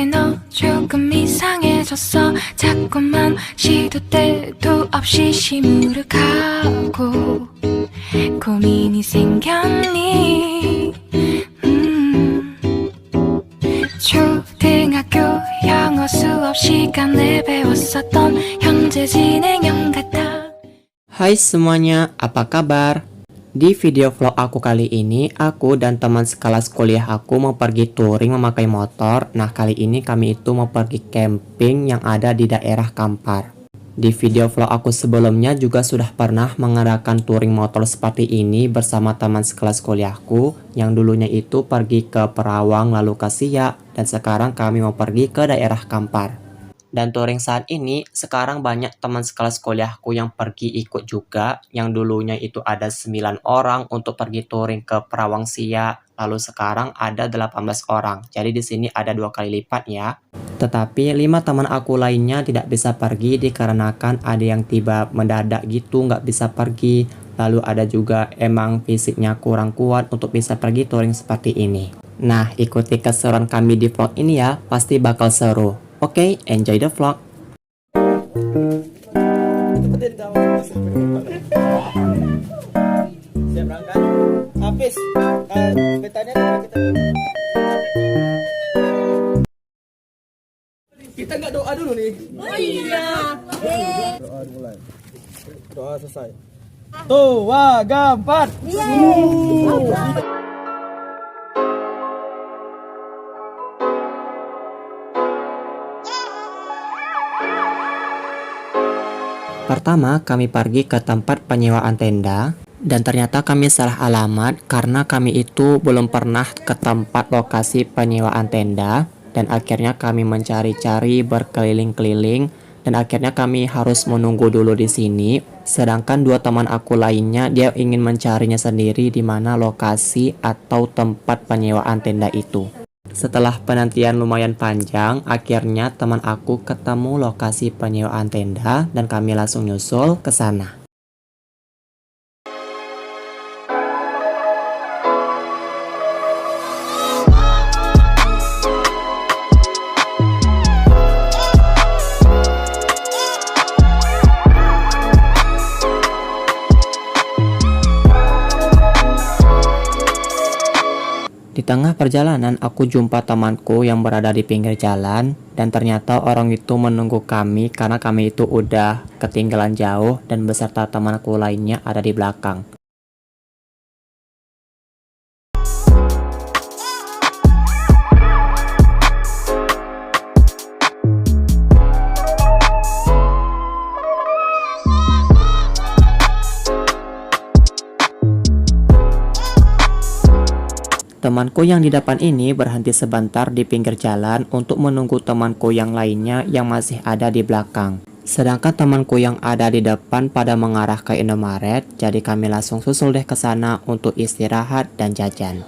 너 조금 이상해졌어. 자꾸만 시도 때도 없이 시무룩하고 고민이 생겼니? 초등학교 영어 수업 시간에 배웠었던 형제 진행형 같아. Hai semuanya, apa kabar? Di video vlog aku kali ini, aku dan teman sekelas kuliah aku mau pergi touring memakai motor. Nah, kali ini kami itu mau pergi camping yang ada di daerah Kampar. Di video vlog aku sebelumnya juga sudah pernah mengadakan touring motor seperti ini bersama teman sekelas kuliahku yang dulunya itu pergi ke Perawang lalu ke Siak, dan sekarang kami mau pergi ke daerah Kampar. Dan touring saat ini, sekarang banyak teman sekelas kuliahku yang pergi ikut juga. Yang dulunya itu ada 9 orang untuk pergi touring ke Perawang Siak. Lalu sekarang ada 18 orang. Jadi di sini ada 2 kali lipat ya. Tetapi 5 teman aku lainnya tidak bisa pergi dikarenakan ada yang tiba mendadak gitu nggak bisa pergi. Lalu ada juga emang fisiknya kurang kuat untuk bisa pergi touring seperti ini. Nah, ikuti keseruan kami di vlog ini ya. Pasti bakal seru. Oke, enjoy the vlog. Siap berangkat. Habis. Petanya kita nggak doa dulu nih. Oh iya. Doa mulai. Doa selesai. Tuh, gampat. Pertama, kami pergi ke tempat penyewaan tenda, dan ternyata kami salah alamat karena kami itu belum pernah ke tempat lokasi penyewaan tenda, dan akhirnya kami mencari-cari berkeliling-keliling, dan akhirnya kami harus menunggu dulu di sini. Sedangkan 2 teman aku lainnya dia ingin mencarinya sendiri di mana lokasi atau tempat penyewaan tenda itu. Setelah penantian lumayan panjang, akhirnya teman aku ketemu lokasi penyewaan tenda dan kami langsung nyusul ke sana. Di tengah perjalanan, aku jumpa temanku yang berada di pinggir jalan, dan ternyata orang itu menunggu kami karena kami itu udah ketinggalan jauh dan beserta temanku lainnya ada di belakang. Temanku yang di depan ini berhenti sebentar di pinggir jalan untuk menunggu temanku yang lainnya yang masih ada di belakang. Sedangkan temanku yang ada di depan pada mengarah ke Indomaret, jadi kami langsung susul deh ke sana untuk istirahat dan jajan.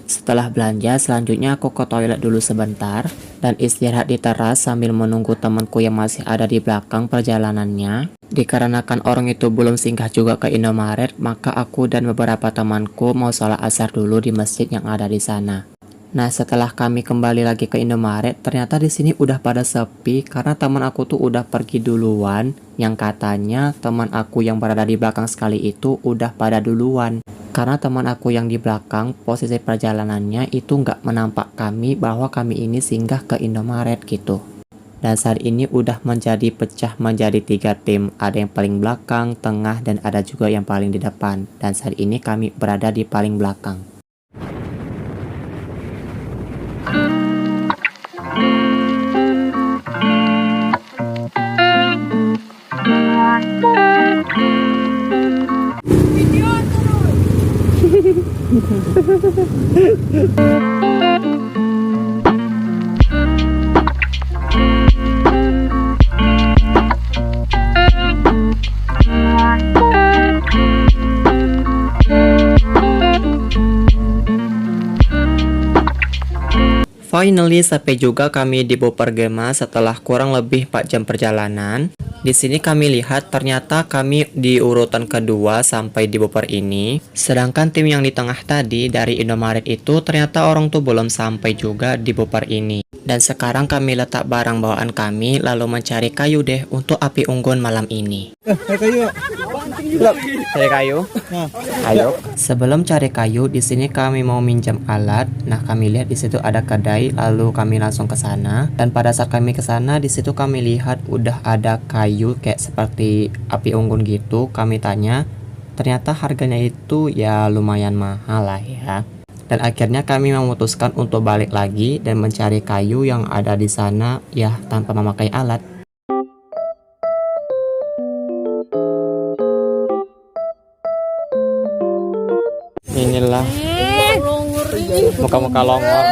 Setelah belanja, selanjutnya aku ke toilet dulu sebentar dan istirahat di teras sambil menunggu temanku yang masih ada di belakang perjalanannya. Dikarenakan orang itu belum singgah juga ke Indomaret, maka aku dan beberapa temanku mau sholat asar dulu di masjid yang ada di sana. Nah, setelah kami kembali lagi ke Indomaret, ternyata di sini udah pada sepi karena teman aku tuh udah pergi duluan. Yang katanya teman aku yang berada di belakang sekali itu udah pada duluan. Karena teman aku yang di belakang, posisi perjalanannya itu nggak menampak kami bahwa kami ini singgah ke Indomaret gitu. Dan saat ini udah menjadi pecah menjadi 3 tim. Ada yang paling belakang, tengah, dan ada juga yang paling di depan. Dan saat ini kami berada di paling belakang. Finally, sampai juga kami di Bopergema setelah kurang lebih 4 jam perjalanan. Di sini kami lihat ternyata kami di urutan kedua sampai di Boper ini. Sedangkan tim yang di tengah tadi dari Indomaret itu ternyata orang tuh belum sampai juga di Boper ini. Dan sekarang kami letak barang bawaan kami lalu mencari kayu deh untuk api unggun malam ini. Kayu. Cari kayu? Ayo. Sebelum cari kayu, di sini kami mau minjam alat. Nah, kami lihat di situ ada kedai, lalu kami langsung ke sana. Dan pada saat kami ke sana, di situ kami lihat udah ada kayu kayak seperti api unggun gitu. Kami tanya, ternyata harganya itu ya lumayan mahal lah ya. Dan akhirnya kami memutuskan untuk balik lagi dan mencari kayu yang ada di sana ya tanpa memakai alat. Inilah muka-muka longor.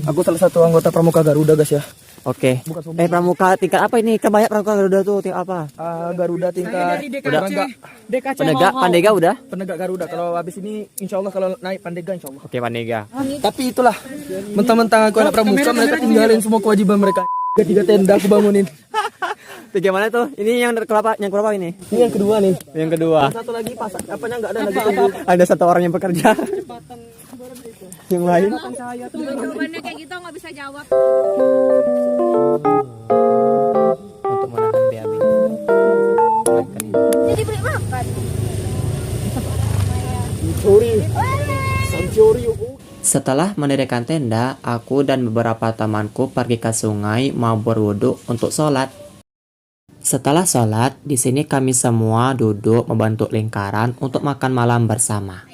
Aku salah satu anggota Pramuka Garuda guys ya. Oke. Pramuka tingkat apa ini? Kan banyak Pramuka Garuda tuh, tingkat apa? Garuda tingkat Pandega udah? Penegak Garuda. Kalau habis ini insya Allah kalau naik Pandega insya Allah. Oke, Pandega. Tapi itulah, mentang-mentang aku anak Pramuka mereka tinggalin semua kewajiban mereka. Tiga tenda aku bangunin. Tiga mana tuh? Ini yang berapa? Yang berapa ini? Ini yang kedua nih. Yang kedua. Satu lagi pasak. Apanya nggak ada lagi tunggu. Ada satu orang yang bekerja. Yang lain. Jawabannya kayak gitu nggak bisa jawab. Untuk menahan BAB. Jadi beli makan. Setelah mendirikan tenda, aku dan beberapa temanku pergi ke sungai mau berwudu untuk sholat. Setelah sholat, di sini kami semua duduk membentuk lingkaran untuk makan malam bersama.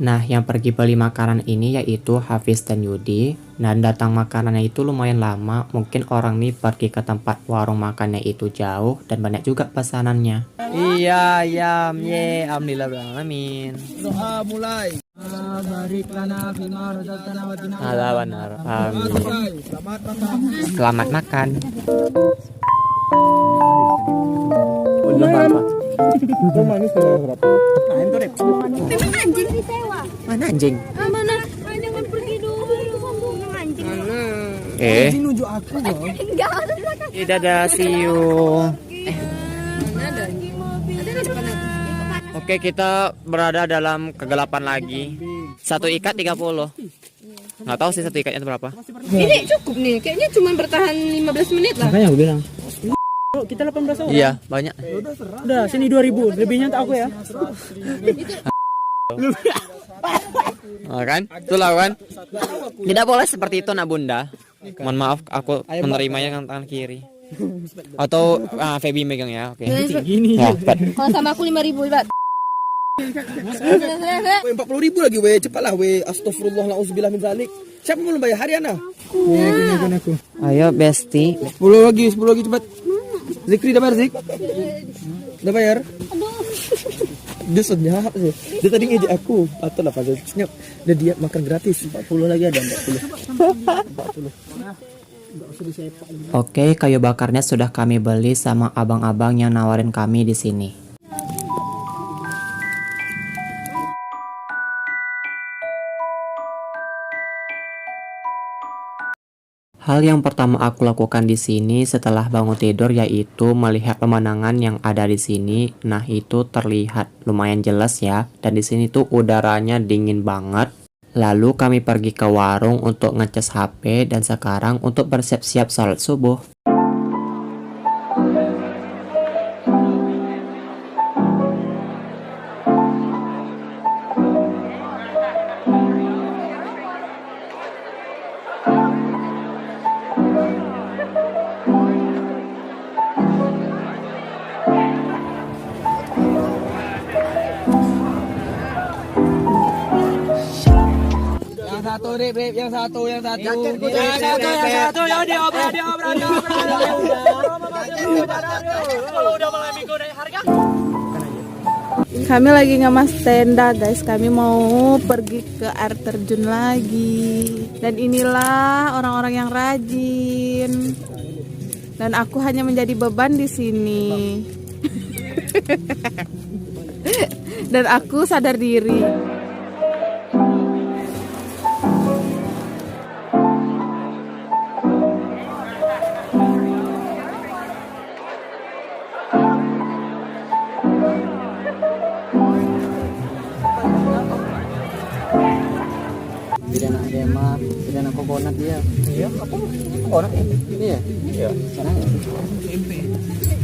Nah, yang pergi beli makanan ini yaitu Hafiz dan Yudi. Dan datang makanannya itu lumayan lama. Mungkin orang nih pergi ke tempat warung makannya itu jauh dan banyak juga pesanannya. Iya, ye, alhamdulillahirrahmanirrahim. Doa mulai. Barik lana fima razaqtana wa qina Benar. Amin. Selamat makan. Selamat makan. Udah berapa? Itu manis berapa? Memang anjing disewa. Mana anjing? Mana? Jangan pergi dulu. Sombong anjing. Ini nunjuk aku loh. Enggak ada di belakang. Dadah, see you. Ada di depan aku. Oke, kita berada dalam kegelapan lagi. Satu ikat 30. Nggak tahu sih satu ikatnya itu berapa. Ini cukup nih. Kayaknya cuma bertahan 15 menit lah. Makanya aku bilang. Kita 18 orang. Iya, banyak. Udah, sini 2000. Lebihnya tak aku ya. Oh, kan? Itulah kan. Tidak boleh seperti itu, nak bunda. Mohon maaf, aku menerimanya dengan tangan kiri. Atau Feby megang ya, oke. Gini. Ya, cepat. Kalau sama aku 5.000 Ibat. 40.000 lagi weh, cepatlah weh. Astagfirullah nauzubillah min zalik. Siapa belum bayar harian ah? Aku. Ayo, Besti. 10 lagi cepat. Zikri udah bayar Zik? Udah bayar? Dia senyap sih. Dia tadi ngejek aku. Atau lah pada senyap. Dia makan gratis. 40 lagi ada 40. Oke, kayu bakarnya sudah kami beli sama abang-abang yang nawarin kami di sini. Hal yang pertama aku lakukan di sini setelah bangun tidur yaitu melihat pemandangan yang ada di sini. Nah, itu terlihat lumayan jelas ya. Dan di sini tuh udaranya dingin banget. Lalu kami pergi ke warung untuk ngecas HP dan sekarang untuk bersiap-siap sholat subuh. Yang satu. Yang Kami lagi ngemas tenda guys. Kami mau pergi ke air terjun lagi. Dan inilah orang-orang yang rajin. Dan aku hanya menjadi beban di sini. Dan aku sadar diri. Pidana kokonat dia. Iya, apa? Orang ini. Iya. Iya. Sana ya.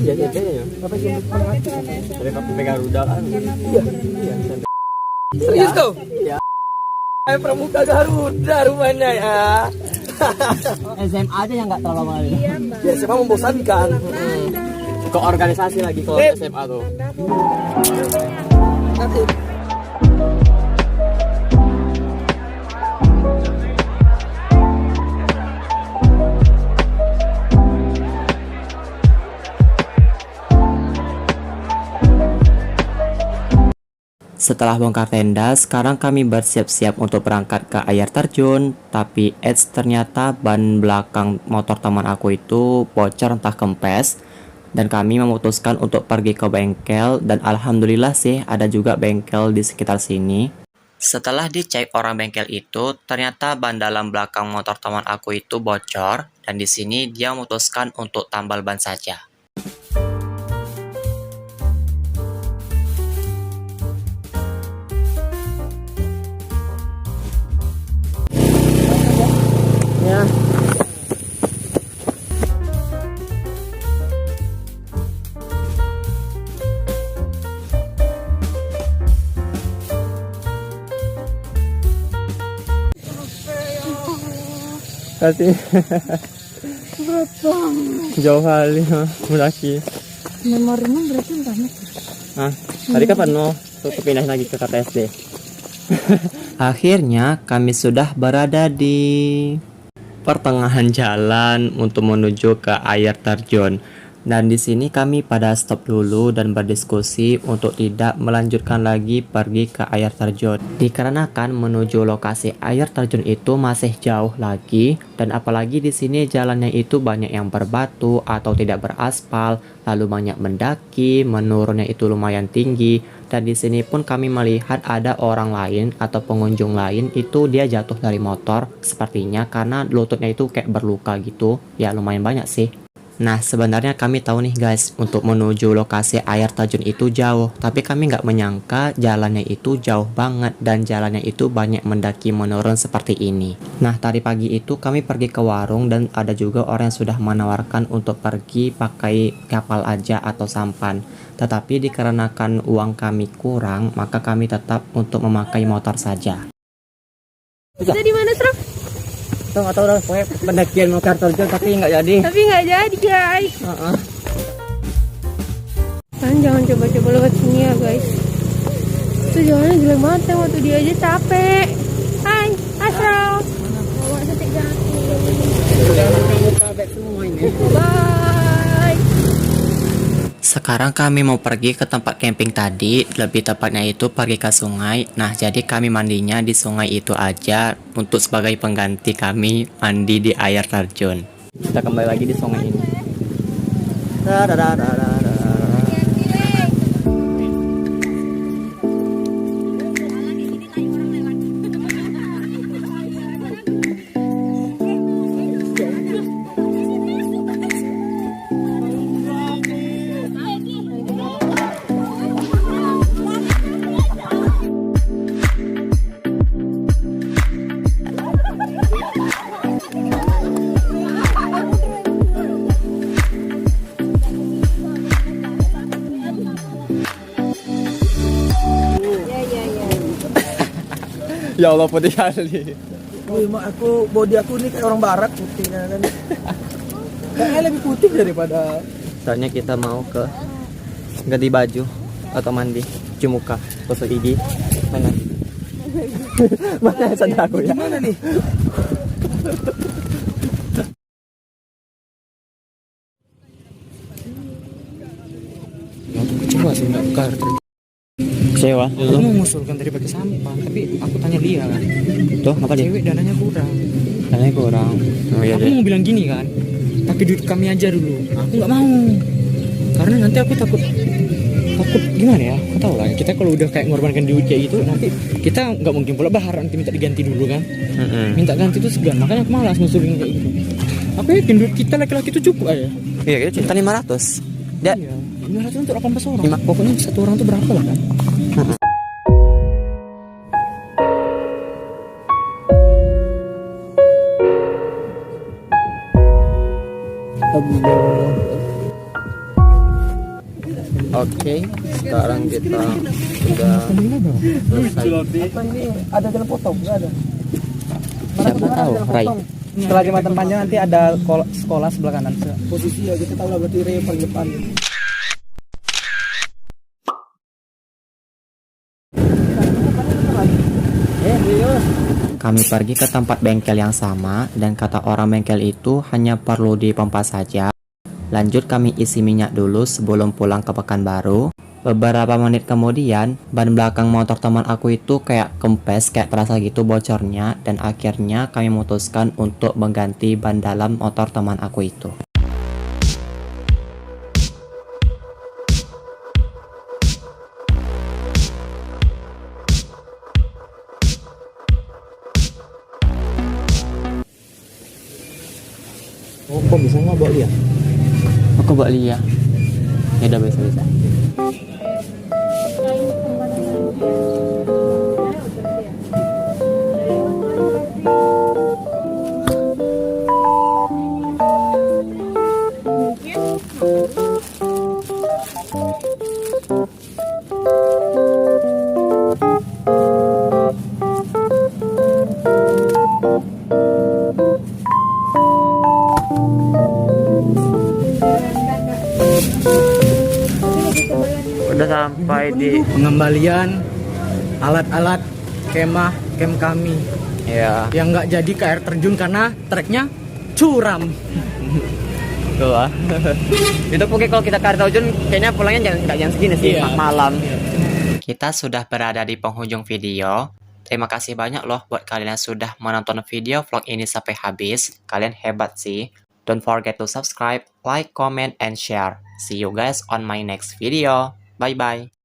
Iya, iya. Apa sih? Dari KPP Garuda kan. Iya. Iya. Serius kau? Iya. Pramuka Garuda rumahnya ya. SMA aja yang nggak terlalu mahal. Ya, SMA membosankan. Ke organisasi lagi kalau SMA tuh. Nanti. Setelah bongkar tenda, sekarang kami bersiap-siap untuk berangkat ke air terjun. Tapi ternyata ban belakang motor teman aku itu bocor entah kempes. Dan kami memutuskan untuk pergi ke bengkel. Dan alhamdulillah sih ada juga bengkel di sekitar sini. Setelah dicek orang bengkel itu, ternyata ban dalam belakang motor teman aku itu bocor. Dan di sini dia memutuskan untuk tambal ban saja. Ya. Kasih. Berapa? Jauh kali mendaki. Memorinya berarti banyak. Ah, tadi kan penuh, tuh pindah lagi ke KTSD. Akhirnya kami sudah berada di pertengahan jalan untuk menuju ke air terjun. Dan di sini kami pada stop dulu dan berdiskusi untuk tidak melanjutkan lagi pergi ke air terjun. Dikarenakan menuju lokasi air terjun itu masih jauh lagi dan apalagi di sini jalannya itu banyak yang berbatu atau tidak beraspal, lalu banyak mendaki, menurunnya itu lumayan tinggi. Dan di sini pun kami melihat ada orang lain atau pengunjung lain itu dia jatuh dari motor sepertinya karena lututnya itu kayak berluka gitu. Ya lumayan banyak sih. Nah sebenarnya kami tahu nih guys, untuk menuju lokasi air terjun itu jauh, tapi kami nggak menyangka jalannya itu jauh banget dan jalannya itu banyak mendaki menurun seperti ini. Nah tadi pagi itu kami pergi ke warung dan ada juga orang yang sudah menawarkan untuk pergi pakai kapal aja atau sampan. Tetapi dikarenakan uang kami kurang, maka kami tetap untuk memakai motor saja. Kita di mana, Truk? Tuh nggak tahu dah, pokoknya pendakian mau air terjun tapi nggak jadi. Tapi nggak jadi, guys. Kalian jangan coba-coba lewat sini ya, guys. Itu jalannya jelek banget ya, waktu dia aja capek. Hai, Asro. Bawa sate jati. Bye. Sekarang kami mau pergi ke tempat camping tadi, lebih tepatnya itu pergi ke sungai. Nah, jadi kami mandinya di sungai itu aja untuk sebagai pengganti kami mandi di air terjun. Kita kembali lagi di sungai ini. Ya Allah putih kali. Wih, mak aku body aku nih kayak orang barat putih kan. Kayaknya lebih putih daripada. Soalnya kita mau ke ganti baju atau mandi, cuci muka, gosok gigi. Mana? Mana sadar aku ya? Gimana nih? Coba sih nggak buka. Kecewa. Aku mau mengusulkan tadi pakai sampah, tapi aku tanya dia kan. Tuh apa dia? Cewek dananya kurang. Dananya kurang. Oh iya Aku deh. mau bilang gini kan. Tak pakai duit kami aja dulu. Aku nggak mau, karena nanti aku takut gimana ya? Kau tahu lah, kita kalau udah kayak ngorbankan duit kayak gitu, nanti kita nggak mungkin pula bahar nanti minta diganti dulu kan? Minta ganti itu segan, makanya aku malas ngusulin kayak gitu. Aku yakin duit kita laki-laki itu cukup aja. Iya, kita cuma 500. Dia Iya, 500 untuk 18 orang. Pokoknya satu orang tuh berapa lah kan? Oke, sekarang kita sudah selesai. Ada jalan potong, nggak ada. Siapa tahu, Rai. Setelah jembatan panjang nanti ada sekolah sebelah kanan. Posisi ya kita tahu lah berarti Ray paling depan. Kami pergi ke tempat bengkel yang sama dan kata orang bengkel itu hanya perlu dipompa saja. Lanjut kami isi minyak dulu sebelum pulang ke Pekanbaru. Beberapa menit kemudian, ban belakang motor teman aku itu kayak kempes, kayak terasa gitu bocornya, dan akhirnya kami memutuskan untuk mengganti ban dalam motor teman aku itu. Oh, kok bisa nggak bawa dia? Aku bawa Lia. Ya udah bisa. Udah sampai di Pengembalian alat-alat kem kami ya. yang nggak jadi ke air terjun karena treknya curam. Tuh ah. Itu pokoknya kalau kita ke air terjun kayaknya pulangnya nggak jam segini sih, Iya. malam. Kita sudah berada di penghujung video. Terima kasih banyak loh buat kalian yang sudah menonton video vlog ini sampai habis. Kalian hebat sih. Don't forget to subscribe, like, comment, and share. See you guys on my next video. Bye-bye.